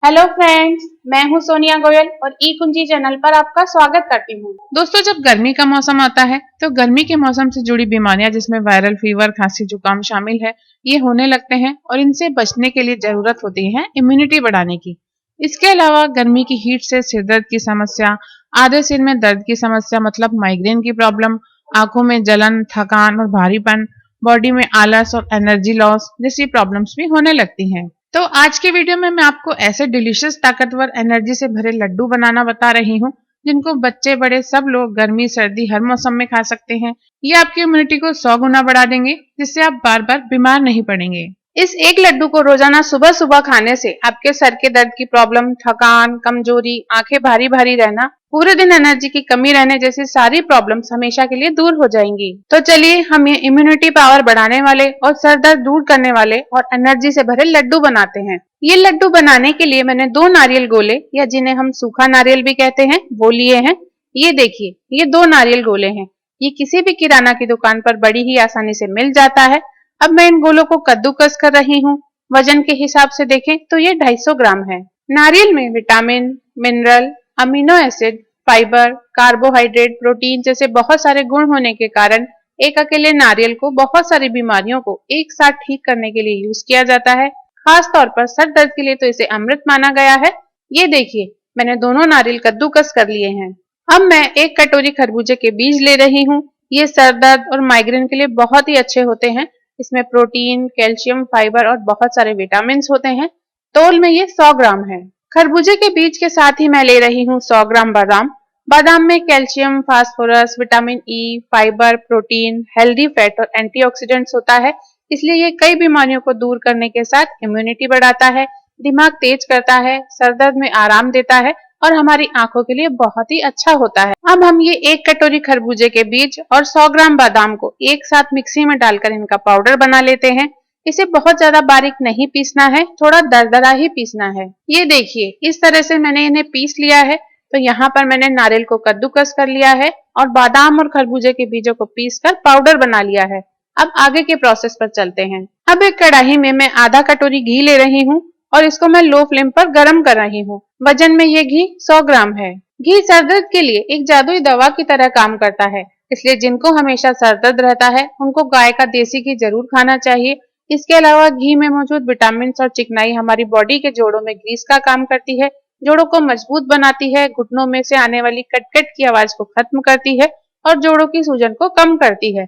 Hello friends, मैं हूं सोनिया गोयल और ई कुंजी चैनल पर आपका स्वागत करती हूं। दोस्तों, जब गर्मी का मौसम आता है तो गर्मी के मौसम से जुड़ी बीमारियां जिसमें वायरल फीवर, खांसी, जुकाम शामिल है, ये होने लगते हैं और इनसे बचने के लिए जरूरत होती है इम्यूनिटी बढ़ाने की। इसके अलावा गर्मी की हीट से सिरदर्द की समस्या, आधे सिर में दर्द की समस्या मतलब माइग्रेन की प्रॉब्लम, आंखों में जलन, थकान और भारीपन, बॉडी में आलस और एनर्जी लॉस जैसी प्रॉब्लम्स भी होने लगती हैं। तो आज के वीडियो में मैं आपको ऐसे डिलीशियस ताकतवर एनर्जी से भरे लड्डू बनाना बता रही हूँ जिनको बच्चे बड़े सब लोग गर्मी सर्दी हर मौसम में खा सकते हैं। ये आपकी इम्यूनिटी को 100 गुना बढ़ा देंगे, जिससे आप बार बार बीमार नहीं पड़ेंगे। इस एक लड्डू को रोजाना सुबह सुबह खाने से आपके सर के दर्द की प्रॉब्लम, थकान, कमजोरी, आंखें भारी भारी रहना, पूरे दिन एनर्जी की कमी रहने जैसी सारी प्रॉब्लम्स हमेशा के लिए दूर हो जाएंगी। तो चलिए हम ये इम्यूनिटी पावर बढ़ाने वाले और सर दर्द दूर करने वाले और एनर्जी से भरे लड्डू बनाते हैं। ये लड्डू बनाने के लिए मैंने 2 नारियल गोले या जिन्हें हम सूखा नारियल भी कहते हैं वो लिए हैं। ये देखिए, ये 2 नारियल गोले हैं। ये किसी भी किराना की दुकान पर बड़ी ही आसानी से मिल जाता है। अब मैं इन गोलों को कद्दूकस कर रही हूँ। वजन के हिसाब से देखें तो ये 250 ग्राम है। नारियल में vitamin, mineral, amino acid, fibre, carbohydrate, protein जैसे बहुत सारे गुण होने के कारण एक अकेले नारियल को बहुत सारी बीमारियों को एक साथ ठीक करने के लिए यूज किया जाता है। खास तौर पर सर दर्द के लिए तो इसे अमृत माना गया है। ये देखिए, मैंने दोनों नारियल कद्दूकस कर लिए हैं। अब मैं 1 कटोरी खरबूजे के बीज ले रही हूँ। ये सर दर्द और माइग्रेन के लिए बहुत ही अच्छे होते हैं। इसमें प्रोटीन, कैल्शियम, फाइबर और बहुत सारे विटामिन होते हैं। तोल में ये 100 ग्राम है। खरबूजे के बीज के साथ ही मैं ले रही हूँ 100 ग्राम बादाम। बादाम में calcium, phosphorus, vitamin E, fibre, protein, healthy fat और एंटीऑक्सीडेंट्स होता है। इसलिए ये कई बीमारियों को दूर करने के साथ इम्यूनिटी बढ़ाता है, दिमाग तेज करता है, सर दर्द में आराम देता है और हमारी आंखों के लिए बहुत ही अच्छा होता है। अब हम ये 1 कटोरी खरबूजे के बीज और 100 ग्राम बादाम को एक साथ मिक्सी में डालकर इनका पाउडर बना लेते हैं। इसे बहुत ज्यादा बारीक नहीं पीसना है, थोड़ा दरदरा ही पीसना है। ये देखिए, इस तरह से मैंने इन्हें पीस लिया है। तो यहाँ पर मैंने नारियल को कद्दूकस कर लिया है और बादाम और खरबूजे के बीजों को पीसकर पाउडर बना लिया है। अब आगे के प्रोसेस पर चलते हैं। अब एक कढ़ाई में मैं आधा कटोरी घी ले रही हूँ और इसको मैं लो फ्लेम पर गर्म कर रही हूँ। वजन में ये घी 100 ग्राम है। घी सर दर्द के लिए एक जादुई दवा की तरह काम करता है, इसलिए जिनको हमेशा सर दर्द रहता है उनको गाय का देसी घी जरूर खाना चाहिए। इसके अलावा घी में मौजूद विटामिन और चिकनाई हमारी बॉडी के जोड़ों में ग्रीस का काम करती है, जोड़ों को मजबूत बनाती है, घुटनों में से आने वाली कट-कट की आवाज को खत्म करती है और जोड़ों की सूजन को कम करती है।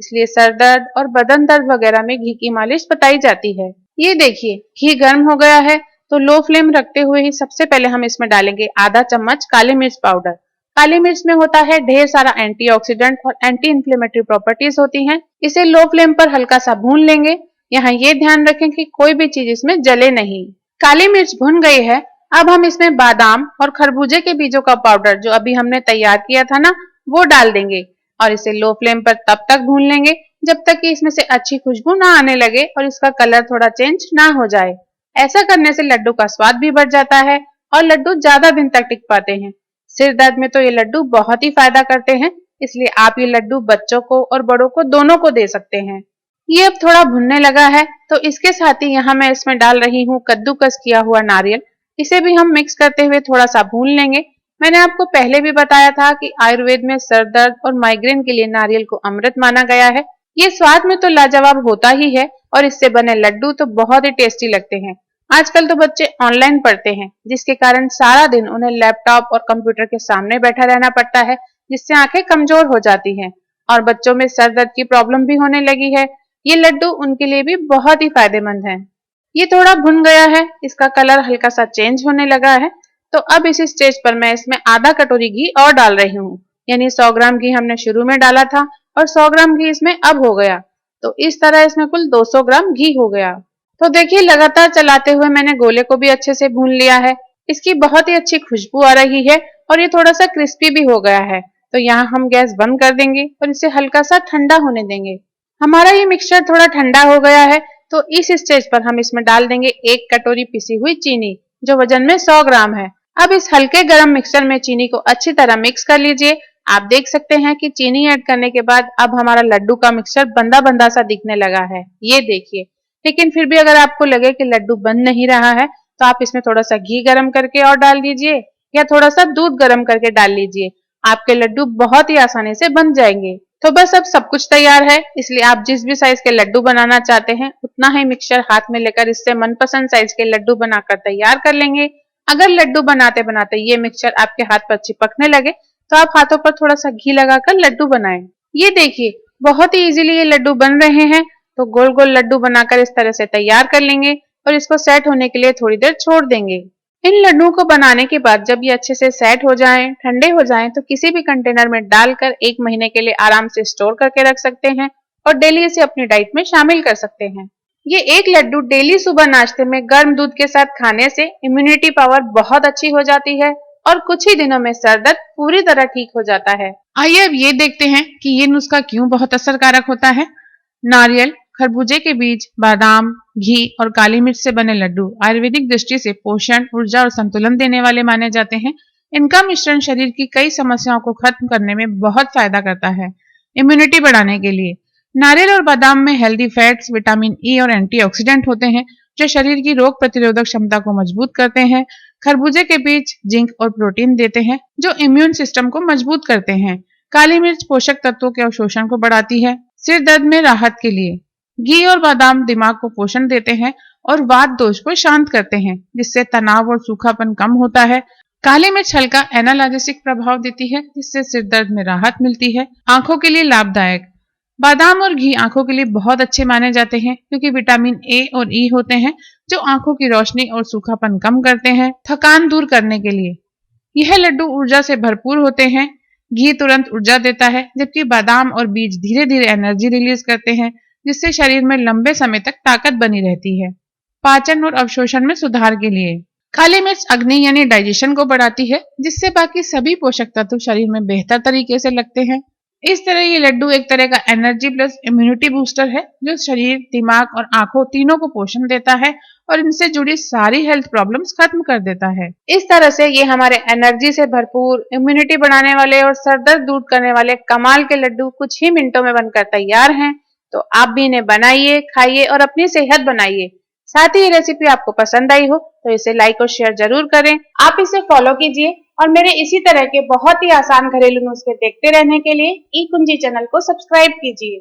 इसलिए सर दर्द और बदन दर्द वगैरह में घी की मालिश बताई जाती है। ये देखिए, घी गर्म हो गया है। तो लो फ्लेम रखते हुए ही सबसे पहले हम इसमें डालेंगे आधा चम्मच काली मिर्च पाउडर। काली मिर्च में होता है ढेर सारा एंटीऑक्सीडेंट और एंटी इंफ्लेमेटरी प्रॉपर्टीज होती हैं। इसे लो फ्लेम पर हल्का सा भून लेंगे। यहाँ ये ध्यान रखें कि कोई भी चीज इसमें जले नहीं। काली मिर्च भुन गई है। अब हम इसमें बादाम और खरबूजे के बीजों का पाउडर जो अभी हमने तैयार किया था ना, वो डाल देंगे और इसे लो फ्लेम पर तब तक भून लेंगे जब तक कि इसमें से अच्छी खुशबू ना आने लगे और इसका कलर थोड़ा चेंज ना हो जाए। ऐसा करने से लड्डू का स्वाद भी बढ़ जाता है और लड्डू ज्यादा दिन तक टिक पाते हैं। सिर दर्द में तो ये लड्डू बहुत ही फायदा करते हैं, इसलिए आप ये लड्डू बच्चों को और बड़ों को दोनों को दे सकते हैं। ये अब थोड़ा भुनने लगा है, तो इसके साथ ही यहाँ मैं इसमें डाल रही हूँ कद्दूकस किया हुआ नारियल। इसे भी हम मिक्स करते हुए थोड़ा सा भून लेंगे। मैंने आपको पहले भी बताया था कि आयुर्वेद में सर दर्द और माइग्रेन के लिए नारियल को अमृत माना गया है। ये स्वाद में तो लाजवाब होता ही है और इससे बने लड्डू तो बहुत ही टेस्टी लगते हैं। आजकल तो बच्चे ऑनलाइन पढ़ते हैं, जिसके कारण सारा दिन उन्हें लैपटॉप और कंप्यूटर के सामने बैठा रहना पड़ता है, जिससे आंखें कमजोर हो जाती हैं और बच्चों में सर दर्द की प्रॉब्लम भी होने लगी है। ये लड्डू उनके लिए भी बहुत ही फायदेमंद है। ये थोड़ा भुन गया है, इसका कलर हल्का सा चेंज होने लगा है। तो अब इस स्टेज पर मैं इसमें आधा कटोरी घी और डाल रही हूँ। यानी 100 ग्राम घी हमने शुरू में डाला था और 100 ग्राम घी इसमें अब हो गया। तो इस तरह इसमें कुल 200 ग्राम घी हो गया। तो देखिए, लगातार चलाते हुए मैंने गोले को भी अच्छे से भून लिया है। इसकी बहुत ही अच्छी खुशबू आ रही है और ये थोड़ा सा क्रिस्पी भी हो गया है। तो यहाँ हम गैस बंद कर देंगे और इसे हल्का सा ठंडा होने देंगे। हमारा ये मिक्सचर थोड़ा ठंडा हो गया है। तो इस स्टेज पर हम इसमें डाल देंगे 1 कटोरी पिसी हुई चीनी, जो वजन में 100 ग्राम है। अब इस हल्के गरम मिक्सचर में चीनी को अच्छी तरह मिक्स कर लीजिए। आप देख सकते हैं कि चीनी ऐड करने के बाद अब हमारा लड्डू का मिक्सचर बंदा बंदा सा दिखने लगा है। ये देखिए, लेकिन फिर भी अगर आपको लगे कि लड्डू बन नहीं रहा है तो आप इसमें थोड़ा सा घी गरम करके और डाल दीजिए या थोड़ा सा दूध गरम करके डाल लीजिए। आपके लड्डू बहुत ही आसानी से बन जाएंगे। तो बस अब सब कुछ तैयार है, इसलिए आप जिस भी साइज के लड्डू बनाना चाहते हैं उतना ही मिक्सचर हाथ में लेकर इससे मनपसंद साइज के लड्डू बनाकर तैयार कर लेंगे। अगर लड्डू बनाते बनाते ये मिक्सचर आपके हाथ पर चिपकने लगे तो आप हाथों पर थोड़ा सा घी लगाकर लड्डू बनाएं। ये देखिए बहुत ही इजीली ये लड्डू बन रहे हैं। तो गोल गोल लड्डू बनाकर इस तरह से तैयार कर लेंगे और इसको सेट होने के लिए थोड़ी देर छोड़ देंगे। इन लड्डुओं को बनाने के बाद जब ये अच्छे से सेट हो जाएं, ठंडे हो जाएं, तो किसी भी कंटेनर में डालकर 1 महीने के लिए आराम से स्टोर करके रख सकते हैं और डेली इसे अपनी डाइट में शामिल कर सकते हैं। ये एक लड्डू डेली सुबह नाश्ते में गर्म दूध के साथ खाने से इम्यूनिटी पावर बहुत अच्छी हो जाती है और कुछ ही दिनों में सर दर्द पूरी तरह ठीक हो जाता है। आइए अब ये देखते हैं कि ये नुस्खा क्यों बहुत असरकारक होता है। नारियल, खरबूजे के बीज, बादाम, घी और काली मिर्च से बने लड्डू आयुर्वेदिक दृष्टि से पोषण, ऊर्जा और संतुलन देने वाले माने जाते हैं। इनका मिश्रण शरीर की कई समस्याओं को खत्म करने में बहुत फायदा करता है। इम्यूनिटी बढ़ाने के लिए नारियल और बादाम में हेल्दी फैट्स, विटामिन ई और एंटीऑक्सीडेंट होते हैं जो शरीर की रोग प्रतिरोधक क्षमता को मजबूत करते हैं। खरबूजे के बीज जिंक और प्रोटीन देते हैं जो इम्यून सिस्टम को मजबूत करते हैं। काली मिर्च पोषक तत्वों के अवशोषण को बढ़ाती है। सिर दर्द में राहत के लिए घी और बादाम दिमाग को पोषण देते हैं और वात दोष को शांत करते हैं जिससे तनाव और सूखापन कम होता है। काली मिर्च हल्का एनाल्जेसिक प्रभाव देती है जिससे सिर दर्द में राहत मिलती है। आंखों के लिए लाभदायक बादाम और घी आंखों के लिए बहुत अच्छे माने जाते हैं क्योंकि विटामिन ए और ई होते हैं जो आंखों की रोशनी और सूखापन कम करते हैं। थकान दूर करने के लिए यह लड्डू ऊर्जा से भरपूर होते हैं। घी तुरंत ऊर्जा देता है जबकि बादाम और बीज धीरे धीरे एनर्जी रिलीज करते हैं जिससे शरीर में लंबे समय तक ताकत बनी रहती है। पाचन और अवशोषण में सुधार के लिए काली मिर्च अग्नि यानी डाइजेशन को बढ़ाती है जिससे बाकी सभी पोषक तत्व शरीर में बेहतर तरीके से लगते हैं। इस तरह ये लड्डू एक तरह का एनर्जी प्लस इम्यूनिटी बूस्टर है जो शरीर, दिमाग और आंखों तीनों को पोषण देता है और इनसे जुड़ी सारी हेल्थ प्रॉब्लम्स खत्म कर देता है। इस तरह से ये हमारे एनर्जी से भरपूर, इम्यूनिटी बढ़ाने वाले और सर दर्द दूर करने वाले कमाल के लड्डू कुछ ही मिनटों में बनकर तैयार हैं। तो आप भी इन्हें बनाइए, खाइए और अपनी सेहत बनाइए। साथ ही ये रेसिपी आपको पसंद आई हो तो इसे लाइक और शेयर जरूर करें। आप इसे फॉलो कीजिए और मेरे इसी तरह के बहुत ही आसान घरेलू नुस्खे देखते रहने के लिए ई कुंजी चैनल को सब्सक्राइब कीजिए।